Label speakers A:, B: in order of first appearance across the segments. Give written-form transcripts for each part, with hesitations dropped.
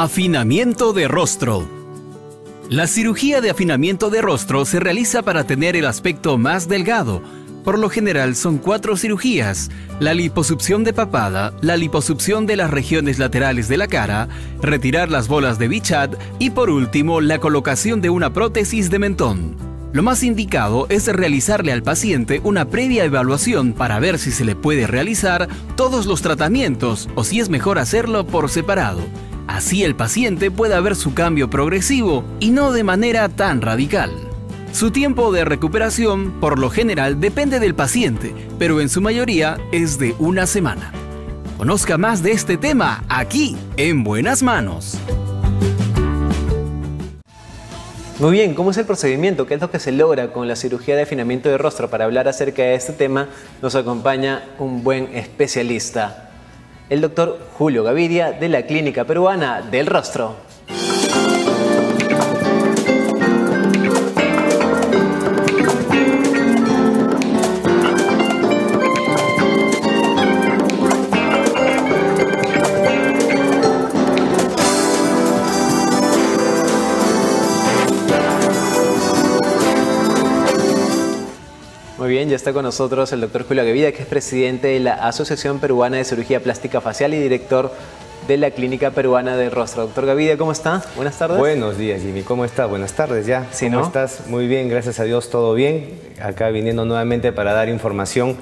A: Afinamiento de rostro. La cirugía de afinamiento de rostro se realiza para tener el aspecto más delgado. Por lo general son 4 cirugías: la liposucción de papada, la liposucción de las regiones laterales de la cara, retirar las bolas de Bichat y por último la colocación de una prótesis de mentón. Lo más indicado es realizarle al paciente una previa evaluación para ver si se le puede realizar todos los tratamientos o si es mejor hacerlo por separado. Así el paciente pueda ver su cambio progresivo y no de manera tan radical. Su tiempo de recuperación, por lo general, depende del paciente, pero en su mayoría es de 1 semana. Conozca más de este tema aquí, en Buenas Manos.
B: Muy bien, ¿cómo es el procedimiento? ¿Qué es lo que se logra con la cirugía de afinamiento de rostro? Para hablar acerca de este tema nos acompaña un buen especialista, el doctor Julio Gavidia, de la Clínica Peruana del Rostro. Muy bien, ya está con nosotros el doctor Julio Gavidia, que es presidente de la Asociación Peruana de Cirugía Plástica Facial y director de la Clínica Peruana del Rostro. Doctor Gavidia, ¿cómo está? Buenas tardes.
C: Buenos días, Jimmy. ¿Cómo estás? Buenas tardes ya.
B: Sí,
C: ¿Cómo
B: ¿no?
C: estás? Muy bien, gracias a Dios, todo bien. Acá viniendo nuevamente para dar información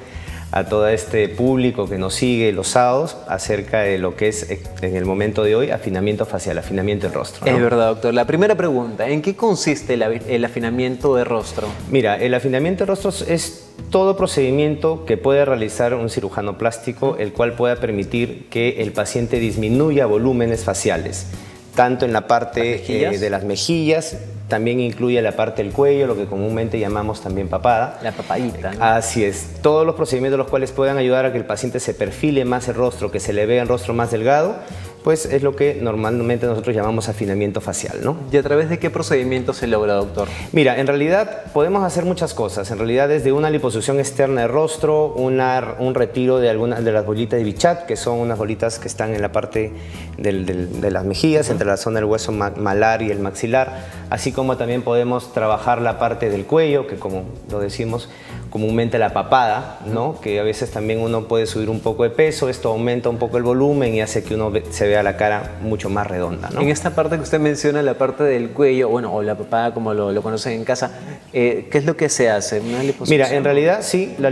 C: a todo este público que nos sigue los sábados acerca de lo que es en el momento de hoy afinamiento facial, afinamiento del rostro, ¿no?
B: Es verdad, doctor. La primera pregunta, ¿en qué consiste el afinamiento de rostro?
C: Mira, el afinamiento de rostros es todo procedimiento que puede realizar un cirujano plástico, el cual pueda permitir que el paciente disminuya volúmenes faciales, tanto en la parte de las mejillas, también incluye la parte del cuello, lo que comúnmente llamamos también papada.
B: La papadita, ¿no?
C: Así es. Todos los procedimientos los cuales puedan ayudar a que el paciente se perfile más el rostro, que se le vea el rostro más delgado, pues es lo que normalmente nosotros llamamos afinamiento facial, ¿no?
B: ¿Y a través de qué procedimiento se logra, doctor?
C: Mira, en realidad podemos hacer muchas cosas. En realidad desde una liposucción externa de rostro, un retiro de algunas de las bolitas de Bichat, que son unas bolitas que están en la parte de las mejillas, entre la zona del hueso malar y el maxilar, así como también podemos trabajar la parte del cuello, que como lo decimos comúnmente la papada, ¿no? Que a veces también uno puede subir un poco de peso, esto aumenta un poco el volumen y hace que uno se vea la cara mucho más redonda, ¿no?
B: En esta parte que usted menciona, la parte del cuello, bueno, o la papada como lo conocen en casa, ¿qué es lo que se hace? ¿Una liposucción?
C: Mira, en realidad sí, la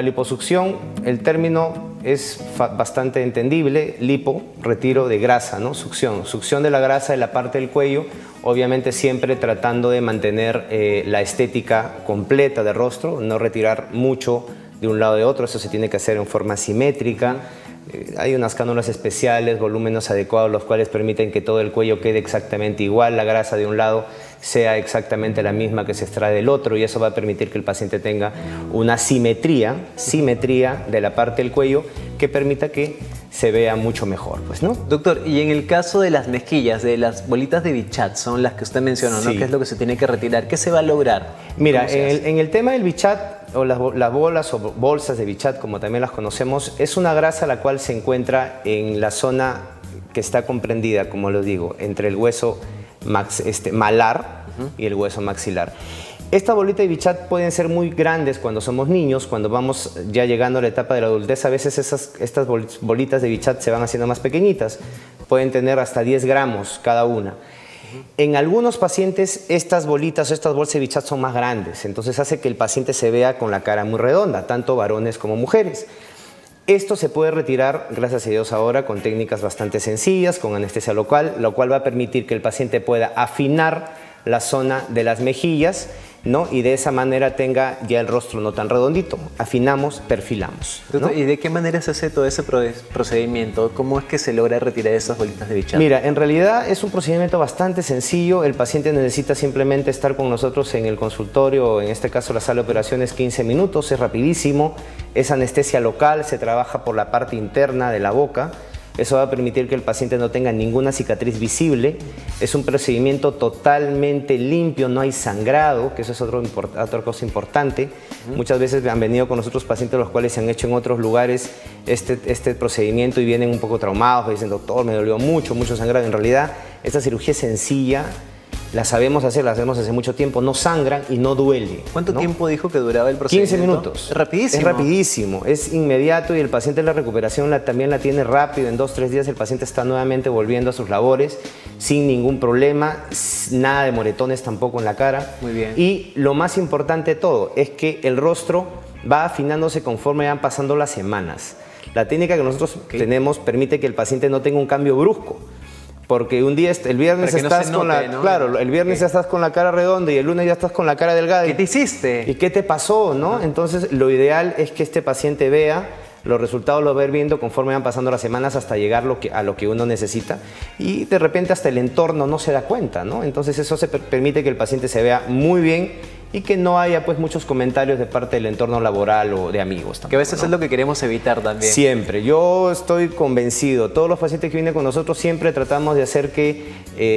C: liposucción, el término es bastante entendible. Lipo, retiro de grasa, ¿no? Succión de la grasa de la parte del cuello, obviamente siempre tratando de mantener la estética completa del rostro, no retirar mucho de un lado de otro, eso se tiene que hacer en forma simétrica. Hay unas cánulas especiales, volúmenes adecuados, los cuales permiten que todo el cuello quede exactamente igual, la grasa de un lado sea exactamente la misma que se extrae del otro, y eso va a permitir que el paciente tenga una simetría de la parte del cuello que permita que se vea mucho mejor, pues, ¿no?
B: Doctor, y en el caso de las mejillas, de las bolitas de Bichat, son las que usted mencionó, ¿no?
C: Sí.
B: ¿Qué es lo que se tiene que retirar? ¿Qué se va a lograr?
C: Mira, en el tema del Bichat, o las bolas o bolsas de Bichat, como también las conocemos, es una grasa la cual se encuentra en la zona que está comprendida, como lo digo, entre el hueso malar y el hueso maxilar. Estas bolitas de Bichat pueden ser muy grandes cuando somos niños, cuando vamos ya llegando a la etapa de la adultez. A veces estas bolitas de Bichat se van haciendo más pequeñitas, pueden tener hasta 10 gramos cada una. En algunos pacientes estas bolitas o estas bolsas de Bichat son más grandes, entonces hace que el paciente se vea con la cara muy redonda, tanto varones como mujeres. Esto se puede retirar, gracias a Dios ahora, con técnicas bastante sencillas, con anestesia local, lo cual va a permitir que el paciente pueda afinar la zona de las mejillas, ¿no? Y de esa manera tenga ya el rostro no tan redondito. Afinamos, perfilamos, ¿no?
B: Doctor, ¿y de qué manera se hace todo ese procedimiento? ¿Cómo es que se logra retirar esas bolitas de Bichat?
C: Mira, en realidad es un procedimiento bastante sencillo. El paciente necesita simplemente estar con nosotros en el consultorio, en este caso la sala de operaciones, 15 minutos, es rapidísimo, es anestesia local, se trabaja por la parte interna de la boca, Eso va a permitir que el paciente no tenga ninguna cicatriz visible. Es un procedimiento totalmente limpio, no hay sangrado, que eso es otra cosa importante. Muchas veces han venido con nosotros pacientes los cuales se han hecho en otros lugares este procedimiento y vienen un poco traumados, dicen, doctor, me dolió mucho sangrado. En realidad, esta cirugía es sencilla, la sabemos hacer, la hacemos hace mucho tiempo, no sangran y no duele.
B: ¿Cuánto tiempo dijo que duraba el procedimiento?
C: 15 minutos.
B: Es rapidísimo.
C: Es rapidísimo, es inmediato y el paciente la recuperación también la tiene rápido. En 2-3 días el paciente está nuevamente volviendo a sus labores sin ningún problema, nada de moretones tampoco en la cara.
B: Muy bien.
C: Y lo más importante de todo es que el rostro va afinándose conforme van pasando las semanas. La técnica que nosotros tenemos permite que el paciente no tenga un cambio brusco. Porque un día, el viernes estás con la, ¿no? Claro, el viernes ya estás con la cara redonda y el lunes ya estás con la cara delgada.
B: ¿Qué te hiciste?
C: ¿Y qué te pasó, no? Entonces, lo ideal es que este paciente vea los resultados, los va a ir viendo conforme van pasando las semanas hasta llegar a lo que uno necesita y de repente hasta el entorno no se da cuenta, ¿no? Entonces, eso permite que el paciente se vea muy bien y que no haya pues muchos comentarios de parte del entorno laboral o de amigos tampoco,
B: que a veces
C: ¿no?
B: Es lo que queremos evitar también.
C: Siempre, yo estoy convencido, todos los pacientes que vienen con nosotros siempre tratamos de hacer que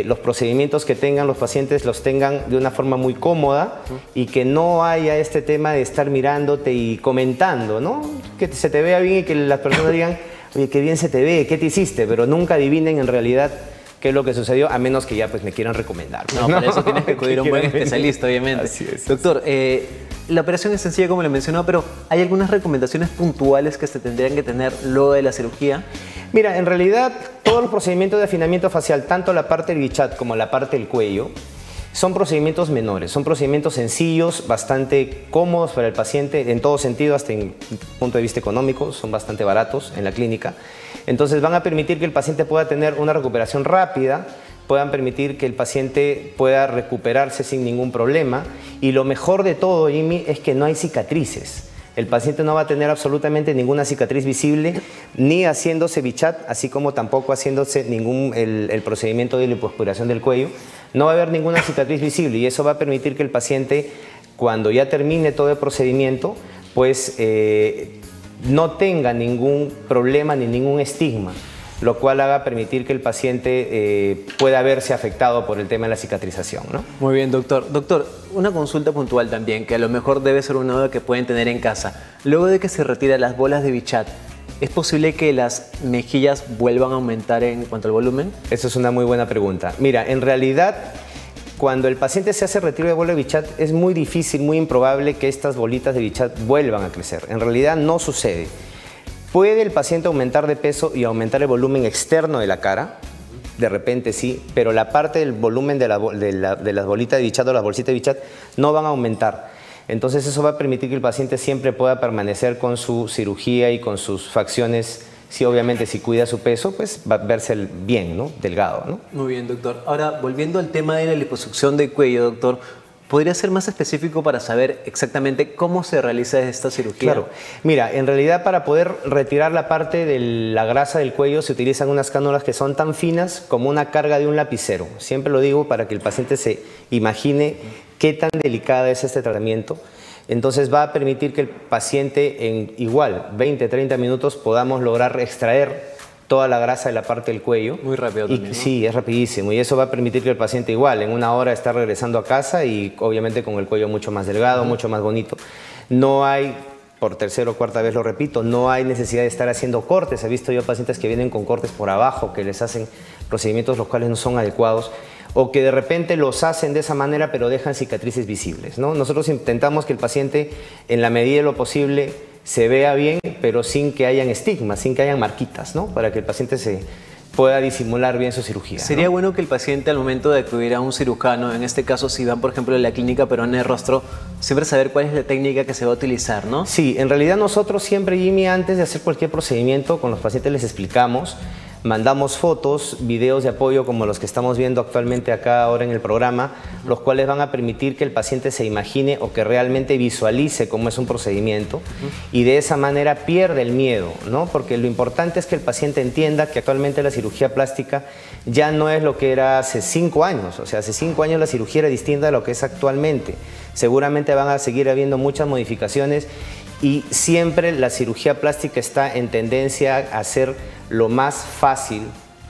C: los procedimientos que tengan los pacientes los tengan de una forma muy cómoda y que no haya este tema de estar mirándote y comentando, ¿no? Que se te vea bien y que las personas digan, oye, qué bien se te ve, ¿qué te hiciste? Pero nunca adivinen en realidad qué es lo que sucedió, a menos que ya pues me quieran recomendar.
B: No, para eso tienes que acudir a un buen especialista, obviamente.
C: Así es.
B: Doctor, la operación es sencilla como le mencionó, pero ¿hay algunas recomendaciones puntuales que se tendrían que tener luego de la cirugía?
C: Mira, en realidad todos los procedimientos de afinamiento facial, tanto la parte del bichat como la parte del cuello, son procedimientos menores, son procedimientos sencillos, bastante cómodos para el paciente en todo sentido, hasta en el punto de vista económico, son bastante baratos en la clínica. Entonces van a permitir que el paciente pueda tener una recuperación rápida, puedan permitir que el paciente pueda recuperarse sin ningún problema y lo mejor de todo, Jimmy, es que no hay cicatrices. El paciente no va a tener absolutamente ninguna cicatriz visible, ni haciéndose bichat, así como tampoco haciéndose el procedimiento de lipoaspiración del cuello. No va a haber ninguna cicatriz visible y eso va a permitir que el paciente, cuando ya termine todo el procedimiento, pues no tenga ningún problema ni ningún estigma, lo cual haga permitir que el paciente pueda verse afectado por el tema de la cicatrización, ¿no?
B: Muy bien, doctor. Doctor, una consulta puntual también, que a lo mejor debe ser una duda que pueden tener en casa. Luego de que se retiran las bolas de bichat, ¿es posible que las mejillas vuelvan a aumentar en cuanto al volumen?
C: Esa es una muy buena pregunta. Mira, en realidad, cuando el paciente se hace retiro de bola de bichat, es muy difícil, muy improbable que estas bolitas de bichat vuelvan a crecer. En realidad no sucede. ¿Puede el paciente aumentar de peso y aumentar el volumen externo de la cara? De repente sí, pero la parte del volumen de las bolitas de bichat o las bolsitas de bichat no van a aumentar. Entonces eso va a permitir que el paciente siempre pueda permanecer con su cirugía y con sus facciones. Sí, obviamente, si cuida su peso, pues va a verse bien, ¿no? Delgado, ¿no?
B: Muy bien, doctor. Ahora, volviendo al tema de la liposucción del cuello, doctor, ¿podría ser más específico para saber exactamente cómo se realiza esta cirugía?
C: Claro. Mira, en realidad para poder retirar la parte de la grasa del cuello se utilizan unas cánulas que son tan finas como una carga de un lapicero. Siempre lo digo para que el paciente se imagine qué tan delicada es este tratamiento. Entonces va a permitir que el paciente en igual 20-30 minutos podamos lograr extraer toda la grasa de la parte del cuello.
B: Muy rápido también, ¿no?
C: Sí, es rapidísimo y eso va a permitir que el paciente igual en una hora está regresando a casa y obviamente con el cuello mucho más delgado, mucho más bonito. No hay, por tercera o cuarta vez lo repito, no hay necesidad de estar haciendo cortes. He visto yo pacientes que vienen con cortes por abajo, que les hacen procedimientos los cuales no son adecuados, o que de repente los hacen de esa manera pero dejan cicatrices visibles, ¿no? Nosotros intentamos que el paciente en la medida de lo posible se vea bien pero sin que hayan estigmas, sin que hayan marquitas, ¿no? Para que el paciente se pueda disimular bien su cirugía.
B: Sería
C: ¿no?
B: bueno que el paciente al momento de acudir a un cirujano, en este caso si van por ejemplo a la clínica peruana de rostro, siempre saber cuál es la técnica que se va a utilizar, ¿no?
C: Sí, en realidad nosotros siempre, Jimmy, antes de hacer cualquier procedimiento con los pacientes les explicamos, mandamos fotos, videos de apoyo como los que estamos viendo actualmente acá ahora en el programa, los cuales van a permitir que el paciente se imagine o que realmente visualice cómo es un procedimiento y de esa manera pierde el miedo, ¿no? Porque lo importante es que el paciente entienda que actualmente la cirugía plástica ya no es lo que era hace 5 años, o sea, hace 5 años la cirugía era distinta a lo que es actualmente. Seguramente van a seguir habiendo muchas modificaciones y siempre la cirugía plástica está en tendencia a ser lo más fácil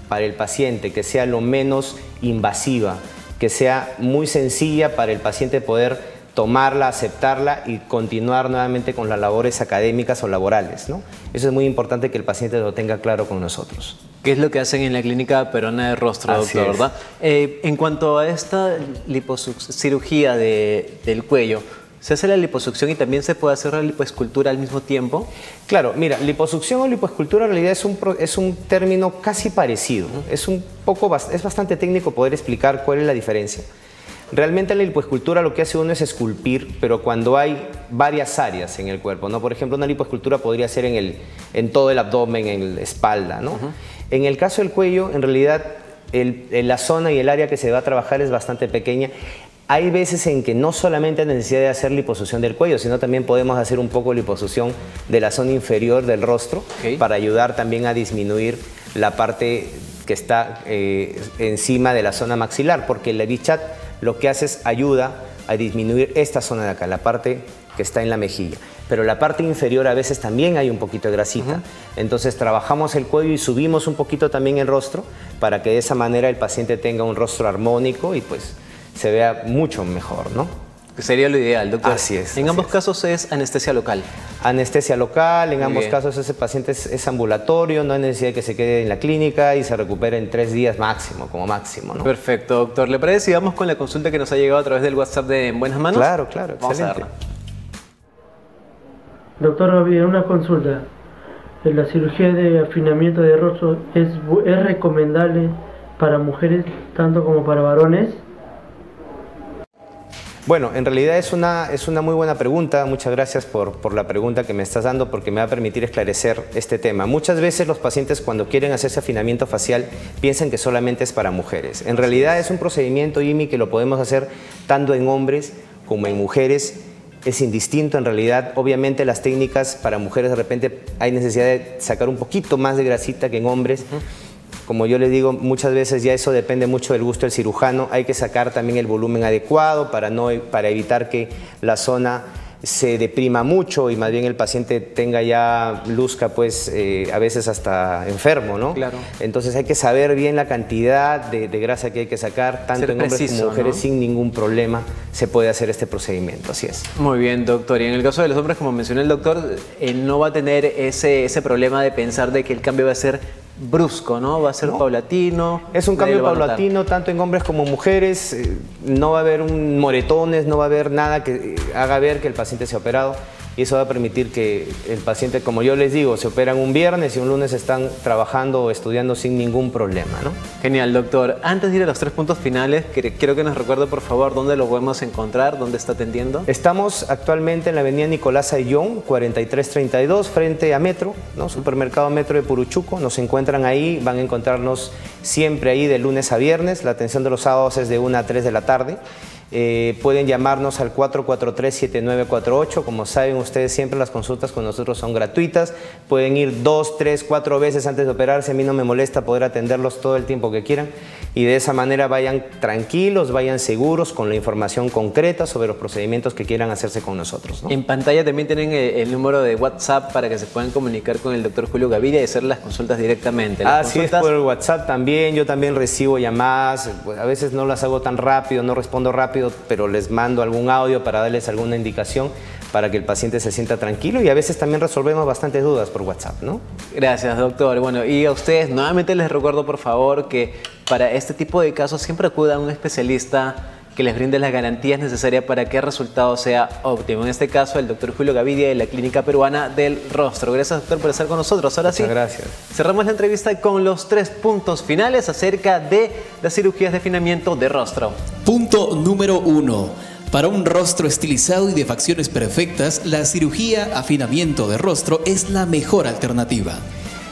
C: para el paciente, que sea lo menos invasiva, que sea muy sencilla para el paciente poder tomarla, aceptarla y continuar nuevamente con las labores académicas o laborales, ¿no? Eso es muy importante que el paciente lo tenga claro con nosotros.
B: ¿Qué es lo que hacen en la Clínica Peruana de Rostro, doctor, verdad? En cuanto a esta cirugía del cuello, ¿se hace la liposucción y también se puede hacer la lipoescultura al mismo tiempo? Claro, mira, liposucción o lipoescultura en realidad es un término casi parecido, ¿no? Es bastante técnico poder explicar cuál es la diferencia. Realmente en la lipoescultura lo que hace uno es esculpir, pero cuando hay varias áreas en el cuerpo, ¿no? Por ejemplo, una lipoescultura podría ser en todo el abdomen, en la espalda, ¿no? En el caso del cuello, en realidad, la zona y el área que se va a trabajar es bastante pequeña. Hay veces en que no solamente hay necesidad de hacer liposucción del cuello, sino también podemos hacer un poco liposucción de la zona inferior del rostro, para ayudar también a disminuir la parte que está encima de la zona maxilar, porque el Levichat lo que hace es ayuda a disminuir esta zona de acá, la parte que está en la mejilla. Pero la parte inferior a veces también hay un poquito de grasita. Entonces trabajamos el cuello y subimos un poquito también el rostro para que de esa manera el paciente tenga un rostro armónico y pues se vea mucho mejor, ¿no? Que sería lo ideal, doctor. Así es. En ambos casos es anestesia local. Anestesia local, en ambos casos ese paciente es ambulatorio, no hay necesidad de que se quede en la clínica y se recupere en 3 días máximo, como máximo, ¿no? Perfecto, doctor. ¿Le parece si vamos con la consulta que nos ha llegado a través del WhatsApp de En Buenas Manos? Claro, claro, excelente.
D: Doctor Gaviria, una consulta. ¿La cirugía de afinamiento de rostro es recomendable para mujeres tanto como para varones?
C: Bueno, en realidad es una muy buena pregunta. Muchas gracias por la pregunta que me estás dando, porque me va a permitir esclarecer este tema. Muchas veces los pacientes, cuando quieren hacerse afinamiento facial, piensan que solamente es para mujeres. En realidad es un procedimiento, IMI, que lo podemos hacer tanto en hombres como en mujeres. Es indistinto en realidad. Obviamente las técnicas para mujeres de repente hay necesidad de sacar un poquito más de grasita que en hombres. Como yo les digo, muchas veces ya eso depende mucho del gusto del cirujano. Hay que sacar también el volumen adecuado para evitar que la zona se deprima mucho y más bien el paciente tenga ya luzca, pues a veces hasta enfermo, ¿no? Claro. Entonces hay que saber bien la cantidad de grasa que hay que sacar, tanto en hombres como mujeres, ¿no? Sin ningún problema se puede hacer este procedimiento, así es. Muy bien, doctor. Y en el caso de los hombres, como mencionó el doctor, no va a tener ese problema de pensar de que el cambio va a ser brusco, ¿no? Va a ser paulatino. Es un cambio paulatino, tanto en hombres como mujeres. No va a haber moretones, no va a haber nada que haga ver que el paciente se ha operado. Y eso va a permitir que el paciente, como yo les digo, se operan un viernes y un lunes están trabajando o estudiando sin ningún problema, ¿no? Genial, doctor. Antes de ir a los 3 puntos finales, quiero que nos recuerde, por favor, dónde lo podemos encontrar, dónde está atendiendo. Estamos actualmente en la avenida Nicolás Ayllón, 4332, frente a Metro, ¿no? Supermercado Metro de Puruchuco. Nos encuentran ahí, van a encontrarnos siempre ahí de lunes a viernes. La atención de los sábados es de 1 a 3 de la tarde. Pueden llamarnos al 443-7948. Como saben ustedes, siempre las consultas con nosotros son gratuitas. Pueden ir 2, 3, 4 veces antes de operarse. A mí no me molesta poder atenderlos todo el tiempo que quieran. Y de esa manera vayan tranquilos, vayan seguros con la información concreta sobre los procedimientos que quieran hacerse con nosotros, ¿no? En pantalla también tienen el número de WhatsApp para que se puedan comunicar con el doctor Julio Gaviria y hacer las consultas directamente. Así es, por el WhatsApp también. Yo también recibo llamadas. A veces no las hago tan rápido, no respondo rápido, pero les mando algún audio para darles alguna indicación para que el paciente se sienta tranquilo, y a veces también resolvemos bastantes dudas por WhatsApp, ¿no? Gracias, doctor. Bueno, y a ustedes nuevamente les recuerdo, por favor, que para este tipo de casos siempre acudan a un especialista que les brinde las garantías necesarias para que el resultado sea óptimo. En este caso, el doctor Julio Gaviria de la Clínica Peruana del Rostro. Gracias, doctor, por estar con nosotros. Ahora sí, gracias. Cerramos la entrevista con los 3 puntos finales acerca de las cirugías de afinamiento de rostro.
A: Punto número 1. Para un rostro estilizado y de facciones perfectas, la cirugía afinamiento de rostro es la mejor alternativa.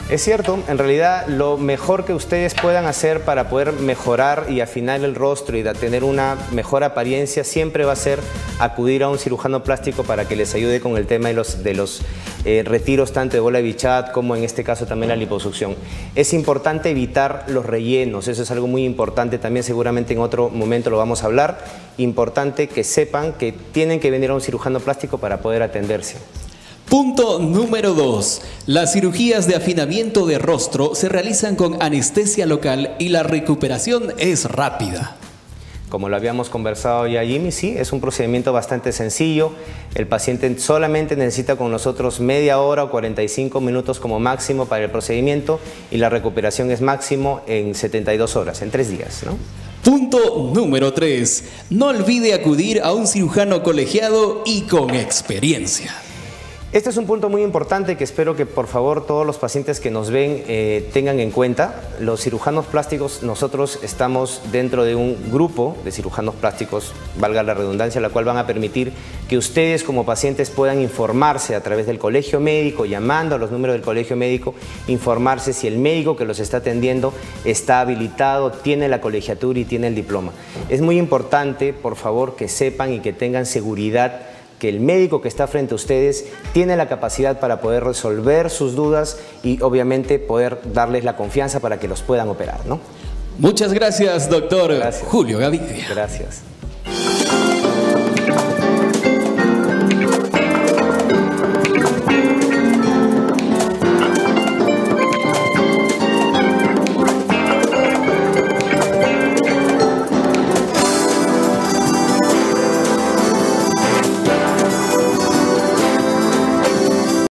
C: Es cierto, en realidad lo mejor que ustedes puedan hacer para poder mejorar y afinar el rostro y tener una mejor apariencia siempre va a ser acudir a un cirujano plástico para que les ayude con el tema de los retiros tanto de bola de Bichat como en este caso también la liposucción. Es importante evitar los rellenos, eso es algo muy importante, también seguramente en otro momento lo vamos a hablar. Importante que sepan que tienen que venir a un cirujano plástico para poder atenderse.
A: Punto número 2. Las cirugías de afinamiento de rostro se realizan con anestesia local y la recuperación es rápida.
C: Como lo habíamos conversado ya, Jimmy, sí, es un procedimiento bastante sencillo. El paciente solamente necesita con nosotros media hora o 45 minutos como máximo para el procedimiento y la recuperación es máximo en 72 horas, en 3 días, ¿no?
A: Punto número 3. No olvide acudir a un cirujano colegiado y con experiencia.
C: Este es un punto muy importante que espero que por favor todos los pacientes que nos ven tengan en cuenta. Los cirujanos plásticos, nosotros estamos dentro de un grupo de cirujanos plásticos, valga la redundancia, la cual van a permitir que ustedes como pacientes puedan informarse a través del colegio médico, llamando a los números del colegio médico, informarse si el médico que los está atendiendo está habilitado, tiene la colegiatura y tiene el diploma. Es muy importante, por favor, que sepan y que tengan seguridad que el médico que está frente a ustedes tiene la capacidad para poder resolver sus dudas y obviamente poder darles la confianza para que los puedan operar, ¿no?
A: Muchas gracias, doctor Julio Gavidia.
C: Gracias.